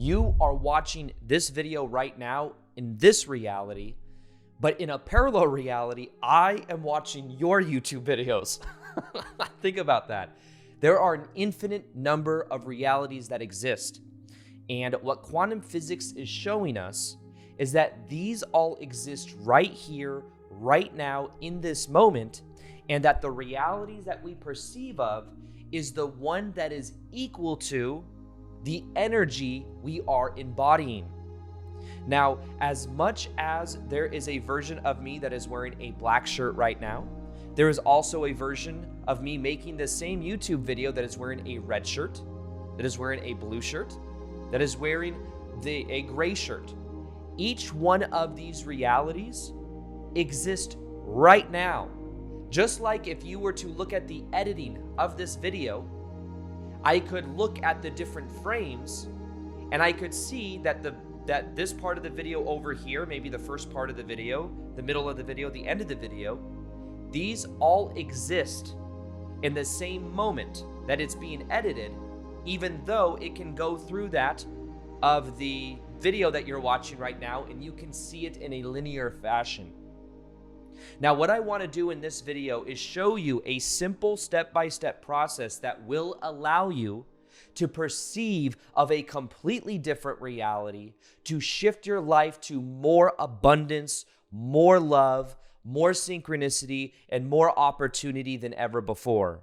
You are watching this video right now in this reality, but in a parallel reality, I am watching your YouTube videos. Think about that. There are an infinite number of realities that exist. And what quantum physics is showing us is that these all exist right here, right now, in this moment, and that the realities that we perceive of is the one that is equal to the energy we are embodying. Now, as much as there is a version of me that is wearing a black shirt right now, there is also a version of me making the same YouTube video that is wearing a red shirt, that is wearing a blue shirt, that is wearing a gray shirt. Each one of these realities exist right now. Just like if you were to look at the editing of this video, I could look at the different frames and I could see that this part of the video over here, maybe the first part of the video, the middle of the video, the end of the video, these all exist in the same moment that it's being edited, even though it can go through that of the video that you're watching right now and you can see it in a linear fashion. Now, what I want to do in this video is show you a simple step-by-step process that will allow you to perceive of a completely different reality, to shift your life to more abundance, more love, more synchronicity, and more opportunity than ever before.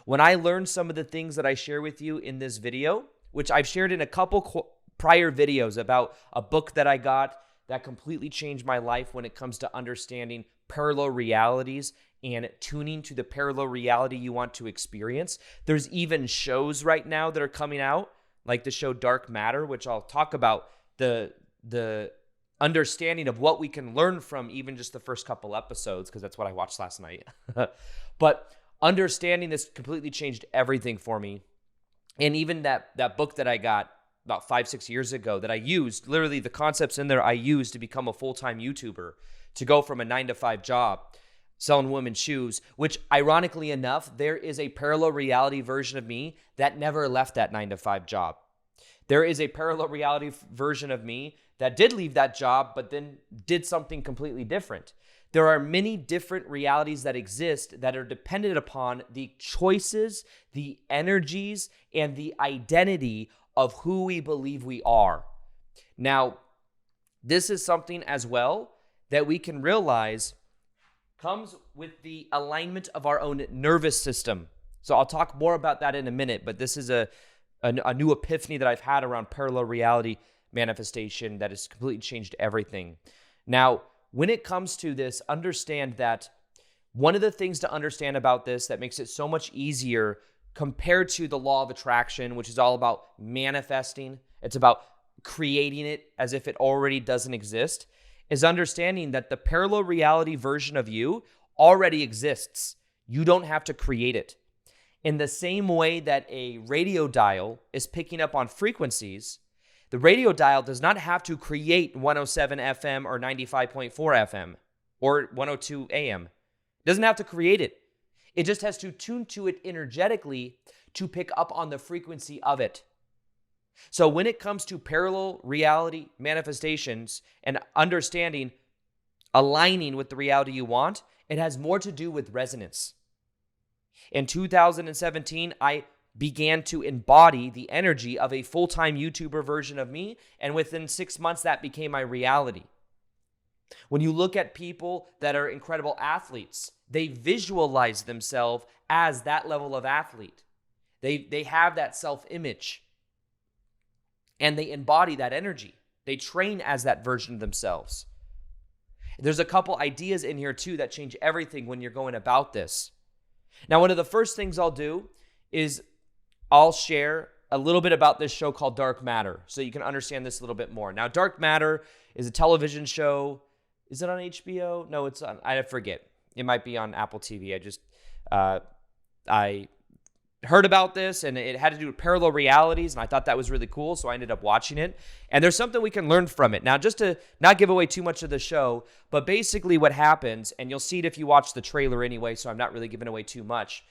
When I learned some of the things that I share with you in this video, which I've shared in a couple prior videos about a book that I got that completely changed my life when it comes to understanding parallel realities and tuning to the parallel reality you want to experience. There's even shows right now that are coming out, like the show Dark Matter, which I'll talk about the understanding of what we can learn from even just the first couple episodes, because that's what I watched last night. But understanding this completely changed everything for me. And even that book that I got about 5-6 years ago that I used, literally the concepts in there I used to become a full-time YouTuber, to go from a 9-to-5 job selling women's shoes, which ironically enough, there is a parallel reality version of me that never left that 9-to-5 job. There is a parallel reality version of me that did leave that job, but then did something completely different. There are many different realities that exist that are dependent upon the choices, the energies, and the identity of who we believe we are. Now, this is something as well that we can realize comes with the alignment of our own nervous system. So I'll talk more about that in a minute, but this is a new epiphany that I've had around parallel reality manifestation that has completely changed everything. Now, when it comes to this, understand that one of the things to understand about this that makes it so much easier compared to the law of attraction, which is all about manifesting, it's about creating it as if it already doesn't exist, is understanding that the parallel reality version of you already exists. You don't have to create it. In the same way that a radio dial is picking up on frequencies, the radio dial does not have to create 107 FM or 95.4 FM or 102 AM. It doesn't have to create it. It just has to tune to it energetically to pick up on the frequency of it. So when it comes to parallel reality manifestations and understanding, aligning with the reality you want, it has more to do with resonance. In 2017, I began to embody the energy of a full-time YouTuber version of me, and within 6 months, that became my reality. When you look at people that are incredible athletes, they visualize themselves as that level of athlete. They have that self-image. And they embody that energy. They train as that version of themselves. There's a couple ideas in here too that change everything when you're going about this. Now, one of the first things I'll do is I'll share a little bit about this show called Dark Matter so you can understand this a little bit more. Now, Dark Matter is a television show. Is it on HBO? No, it's on, I forget. It might be on Apple TV. I heard about this and it had to do with parallel realities and I thought that was really cool, so I ended up watching it. And there's something we can learn from it. Now, just to not give away too much of the show, but basically what happens, and you'll see it if you watch the trailer anyway, so I'm not really giving away too much.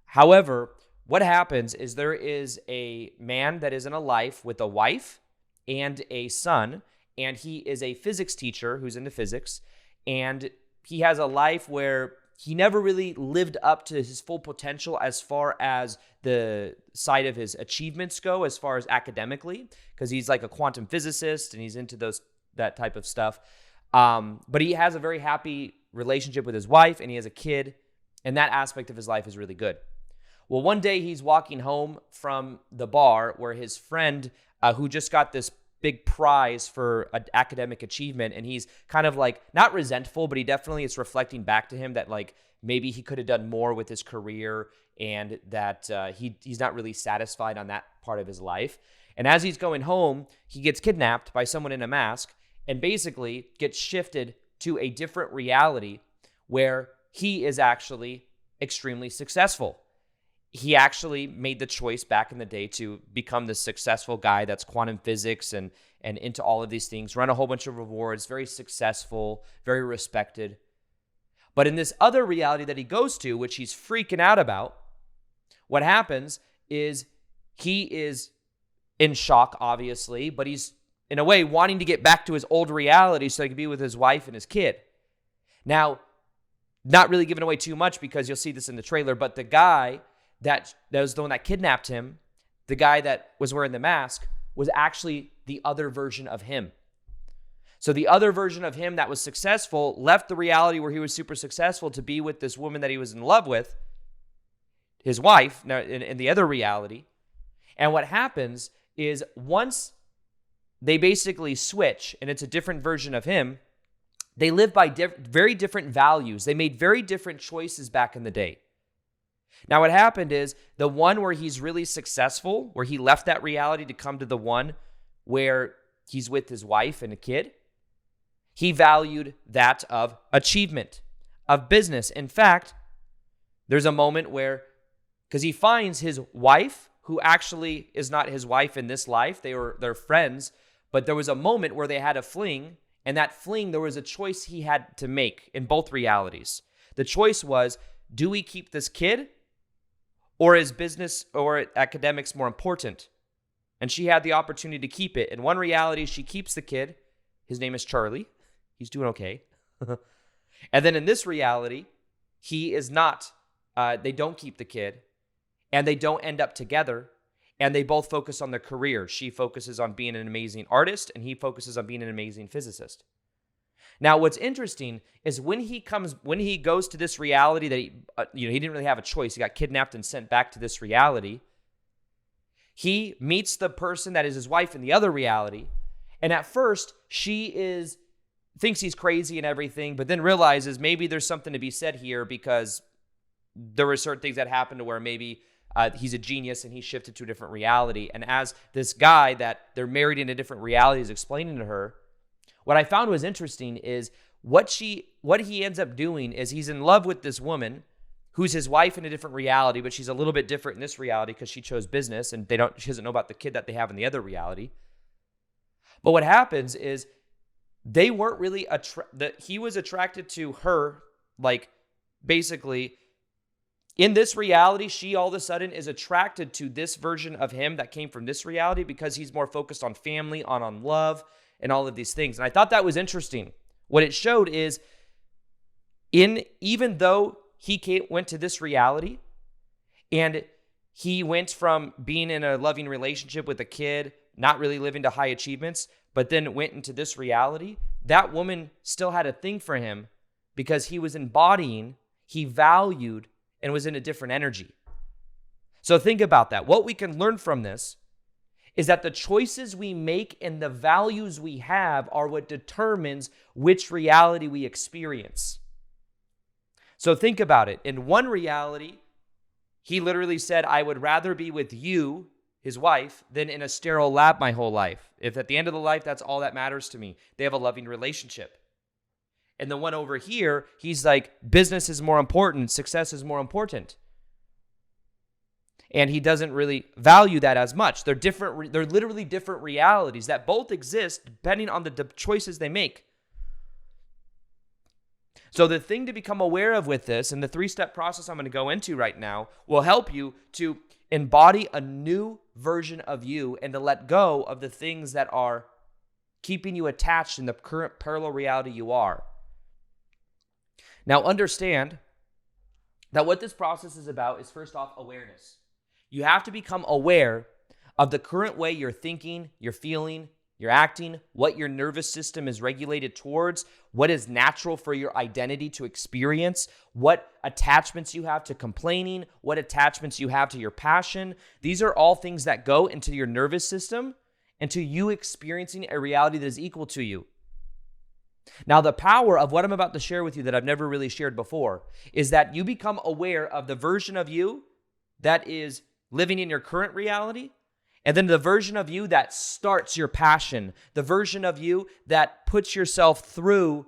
However, what happens is there is a man that is in a life with a wife and a son, and he is a physics teacher who's into physics, and he has a life where he never really lived up to his full potential as far as the side of his achievements go, as far as academically, because he's like a quantum physicist and he's into that type of stuff. But he has a very happy relationship with his wife, and he has a kid, and that aspect of his life is really good. Well, one day he's walking home from the bar where his friend, who just got this big prize for an academic achievement, and he's kind of like not resentful, but he definitely is reflecting back to him that like maybe he could have done more with his career, and that he's not really satisfied on that part of his life. And as he's going home, he gets kidnapped by someone in a mask and basically gets shifted to a different reality where he is actually extremely successful. He actually made the choice back in the day to become the successful guy that's quantum physics and into all of these things, run a whole bunch of rewards, very successful, very respected. But in this other reality that he goes to, which he's freaking out about, what happens is he is in shock, obviously, but he's in a way wanting to get back to his old reality so he can be with his wife and his kid. Now, not really giving away too much because you'll see this in the trailer, but the guy that was the one that kidnapped him, the guy that was wearing the mask, was actually the other version of him. So the other version of him that was successful left the reality where he was super successful to be with this woman that he was in love with, his wife, in the other reality. And what happens is once they basically switch and it's a different version of him, they live by very different values. They made very different choices back in the day. Now, what happened is the one where he's really successful, where he left that reality to come to the one where he's with his wife and a kid, he valued that of achievement, of business. In fact, there's a moment where, because he finds his wife, who actually is not his wife in this life, they're friends, but there was a moment where they had a fling, and that fling, there was a choice he had to make in both realities. The choice was, do we keep this kid? Or is business or academics more important? And she had the opportunity to keep it. In one reality, she keeps the kid. His name is Charlie. He's doing okay. And then in this reality, he is not. They don't keep the kid. And they don't end up together. And they both focus on their career. She focuses on being an amazing artist, and he focuses on being an amazing physicist. Now, what's interesting is when he goes to this reality that he didn't really have a choice. He got kidnapped and sent back to this reality. He meets the person that is his wife in the other reality. And at first, she thinks he's crazy and everything, but then realizes maybe there's something to be said here because there were certain things that happened to where maybe he's a genius and he shifted to a different reality. And as this guy that they're married in a different reality is explaining to her, what I found was interesting is what he ends up doing is he's in love with this woman who's his wife in a different reality, but she's a little bit different in this reality because she chose business and she doesn't know about the kid that they have in the other reality. But what happens is they weren't really he was attracted to her, like basically in this reality, she all of a sudden is attracted to this version of him that came from this reality because he's more focused on family, on love, and all of these things. And I thought that was interesting. What it showed is even though he went to this reality and he went from being in a loving relationship with a kid, not really living to high achievements, but then went into this reality, that woman still had a thing for him because he was embodying, he valued, and was in a different energy. So think about that. What we can learn from this is that the choices we make and the values we have are what determines which reality we experience. So think about it. In one reality, he literally said, I would rather be with you, his wife, than in a sterile lab my whole life. If at the end of the life, that's all that matters to me. They have a loving relationship. And the one over here, he's like, business is more important. Success is more important. And he doesn't really value that as much. They're different. They're literally different realities that both exist depending on the choices they make. So the thing to become aware of with this, and the 3-step process I'm going to go into right now, will help you to embody a new version of you and to let go of the things that are keeping you attached in the current parallel reality you are. Now, understand that what this process is about is, first off, awareness. You have to become aware of the current way you're thinking, you're feeling, you're acting, what your nervous system is regulated towards, what is natural for your identity to experience, what attachments you have to complaining, what attachments you have to your passion. These are all things that go into your nervous system and to you experiencing a reality that is equal to you. Now, the power of what I'm about to share with you that I've never really shared before is that you become aware of the version of you that is living in your current reality, and then the version of you that starts your passion, the version of you that puts yourself through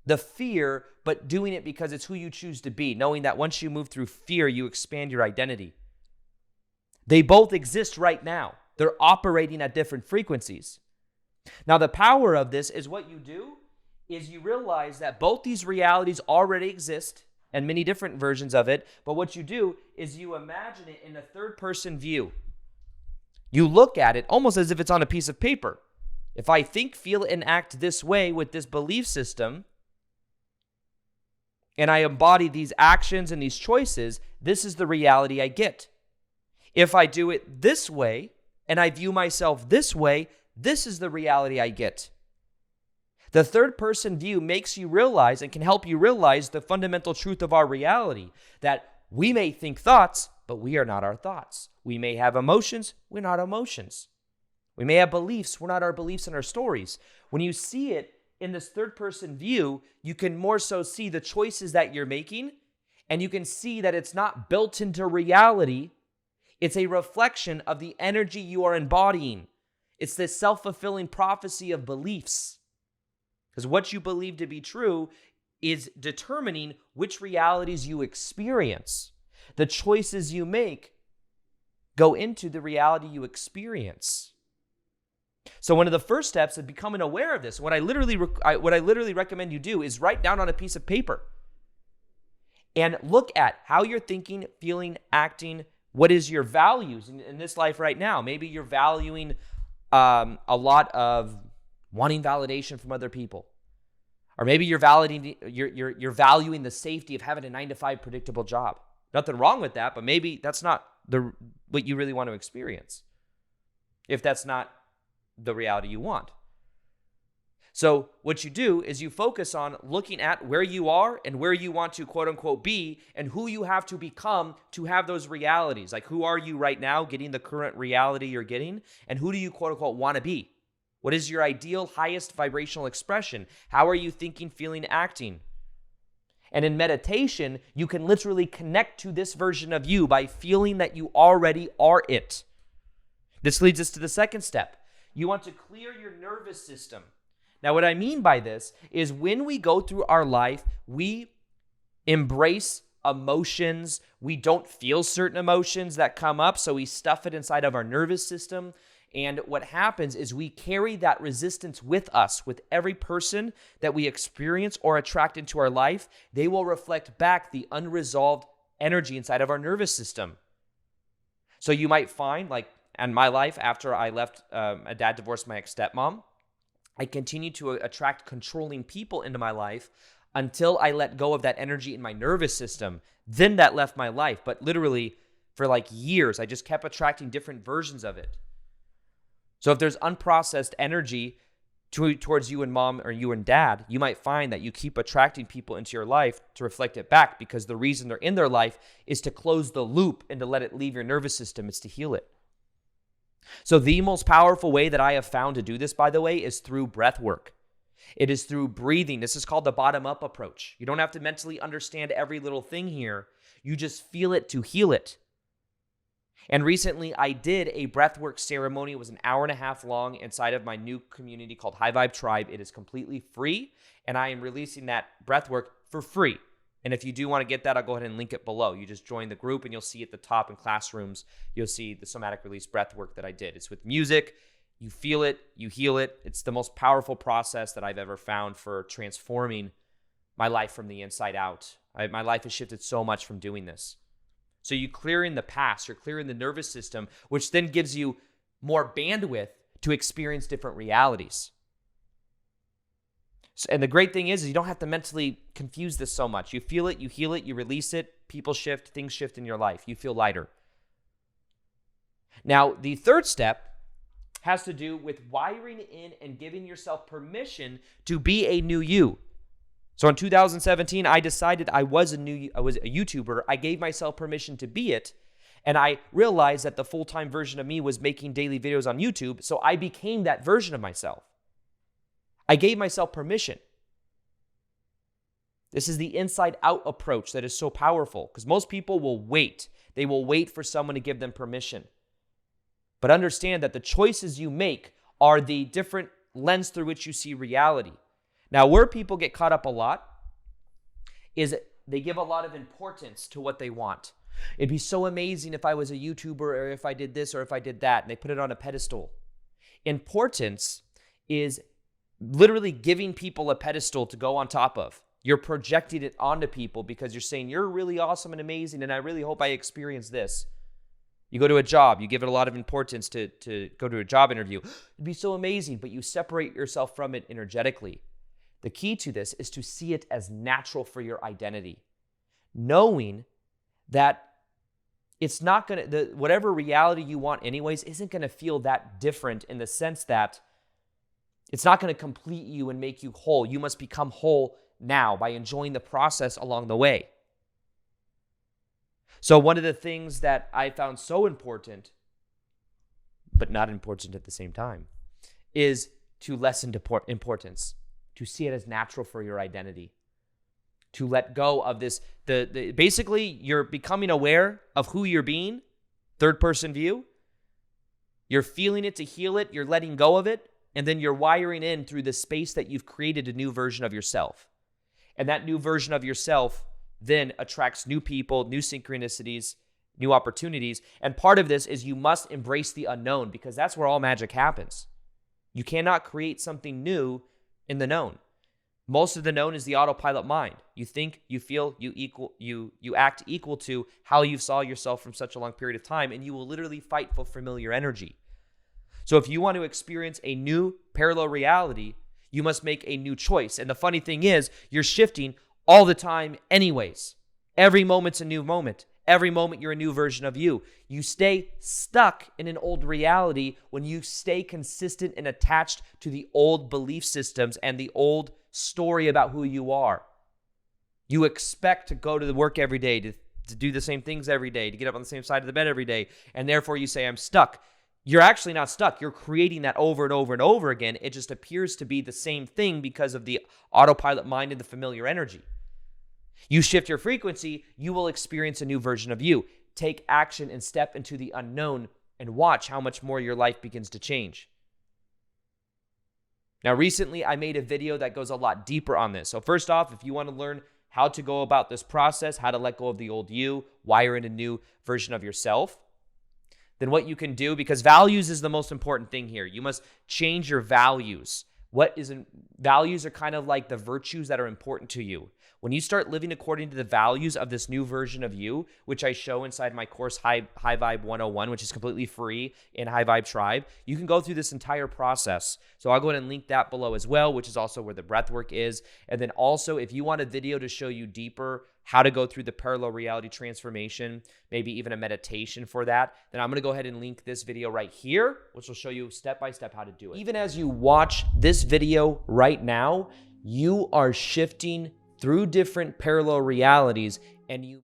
the fear, but doing it because it's who you choose to be, knowing that once you move through fear, you expand your identity. They both exist right now. They're operating at different frequencies. Now, the power of this is what you do is you realize that both these realities already exist and many different versions of it, but what you do is you imagine it in a third-person view. You look at it almost as if it's on a piece of paper. If I think, feel, and act this way with this belief system, and I embody these actions and these choices, this is the reality I get. If I do it this way, and I view myself this way, this is the reality I get. The third-person view makes you realize and can help you realize the fundamental truth of our reality, that we may think thoughts, but we are not our thoughts. We may have emotions, we're not emotions. We may have beliefs, we're not our beliefs and our stories. When you see it in this third-person view, you can more so see the choices that you're making, and you can see that it's not built into reality. It's a reflection of the energy you are embodying. It's this self-fulfilling prophecy of beliefs. Because what you believe to be true is determining which realities you experience. The choices you make go into the reality you experience. So one of the first steps of becoming aware of this, what I literally recommend you do is write down on a piece of paper and look at how you're thinking, feeling, acting. What is your values in this life right now? Maybe you're valuing a lot of wanting validation from other people. Or maybe you're you're valuing the safety of having a 9-to-5 predictable job. Nothing wrong with that, but maybe that's not what you really want to experience, if that's not the reality you want. So what you do is you focus on looking at where you are and where you want to quote unquote be and who you have to become to have those realities. Like, who are you right now getting the current reality you're getting, and who do you quote unquote want to be? What is your ideal highest vibrational expression? How are you thinking, feeling, acting? And in meditation, you can literally connect to this version of you by feeling that you already are it. This leads us to the second step. You want to clear your nervous system. Now, what I mean by this is when we go through our life, we embrace emotions. We don't feel certain emotions that come up, so we stuff it inside of our nervous system. And what happens is we carry that resistance with us. With every person that we experience or attract into our life, they will reflect back the unresolved energy inside of our nervous system. So you might find, like in my life, after I left, my dad divorced my ex-stepmom, I continued to attract controlling people into my life until I let go of that energy in my nervous system. Then that left my life. But literally for like years, I just kept attracting different versions of it. So if there's unprocessed energy towards you and mom or you and dad, you might find that you keep attracting people into your life to reflect it back, because the reason they're in their life is to close the loop and to let it leave your nervous system. It's to heal it. So the most powerful way that I have found to do this, by the way, is through breath work. It is through breathing. This is called the bottom-up approach. You don't have to mentally understand every little thing here. You just feel it to heal it. And recently, I did a breathwork ceremony. It was an hour and a half long inside of my new community called High Vibe Tribe. It is completely free, and I am releasing that breathwork for free. And if you do want to get that, I'll go ahead and link it below. You just join the group, and you'll see at the top in classrooms, you'll see the somatic release breathwork that I did. It's with music. You feel it. You heal it. It's the most powerful process that I've ever found for transforming my life from the inside out. My life has shifted so much from doing this. So you clear in the past, you're clearing the nervous system, which then gives you more bandwidth to experience different realities. And the great thing is you don't have to mentally confuse this so much. You feel it, you heal it, you release it, people shift, things shift in your life. You feel lighter. Now, the third step has to do with wiring in and giving yourself permission to be a new you. So in 2017, I decided I was a YouTuber. I gave myself permission to be it. And I realized that the full-time version of me was making daily videos on YouTube. So I became that version of myself. I gave myself permission. This is the inside-out approach that is so powerful because most people will wait. They will wait for someone to give them permission. But understand that the choices you make are the different lens through which you see reality. Now, where people get caught up a lot is they give a lot of importance to what they want. It'd be so amazing if I was a YouTuber or if I did this or if I did that, and they put it on a pedestal. Importance is literally giving people a pedestal to go on top of. You're projecting it onto people because you're saying, you're really awesome and amazing, and I really hope I experience this. You go to a job, you give it a lot of importance to go to a job interview. It'd be so amazing, but you separate yourself from it energetically. The key to this is to see it as natural for your identity. Knowing that it's not going to, whatever reality you want anyways, isn't going to feel that different in the sense that it's not going to complete you and make you whole. You must become whole now by enjoying the process along the way. So one of the things that I found so important, but not important at the same time, is to lessen importance, to see it as natural for your identity, to let go of this. Basically, you're becoming aware of who you're being, third-person view. You're feeling it to heal it. You're letting go of it. And then you're wiring in through the space that you've created a new version of yourself. And that new version of yourself then attracts new people, new synchronicities, new opportunities. And part of this is you must embrace the unknown because that's where all magic happens. You cannot create something new in the known. Most of the known is the autopilot mind. You think, you feel, you act equal to how you saw yourself from such a long period of time, and you will literally fight for familiar energy. So if you want to experience a new parallel reality, you must make a new choice. And the funny thing is, you're shifting all the time anyways. Every moment's a new moment. Every moment you're a new version of you. You stay stuck in an old reality when you stay consistent and attached to the old belief systems and the old story about who you are. You expect to go to the work every day, to do the same things every day, to get up on the same side of the bed every day, and therefore you say, I'm stuck. You're actually not stuck. You're creating that over and over and over again. It just appears to be the same thing because of the autopilot mind and the familiar energy. You shift your frequency, you will experience a new version of you. Take action and step into the unknown and watch how much more your life begins to change. Now, recently, I made a video that goes a lot deeper on this. So first off, if you want to learn how to go about this process, how to let go of the old you, wire in a new version of yourself, then what you can do, because values is the most important thing here. You must change your values. Values are kind of like the virtues that are important to you. When you start living according to the values of this new version of you, which I show inside my course High Vibe 101, which is completely free in High Vibe Tribe, you can go through this entire process. So I'll go ahead and link that below as well, which is also where the breath work is. And then also, if you want a video to show you deeper how to go through the parallel reality transformation, maybe even a meditation for that, then I'm going to go ahead and link this video right here, which will show you step by step how to do it. Even as you watch this video right now, you are shifting through different parallel realities, and you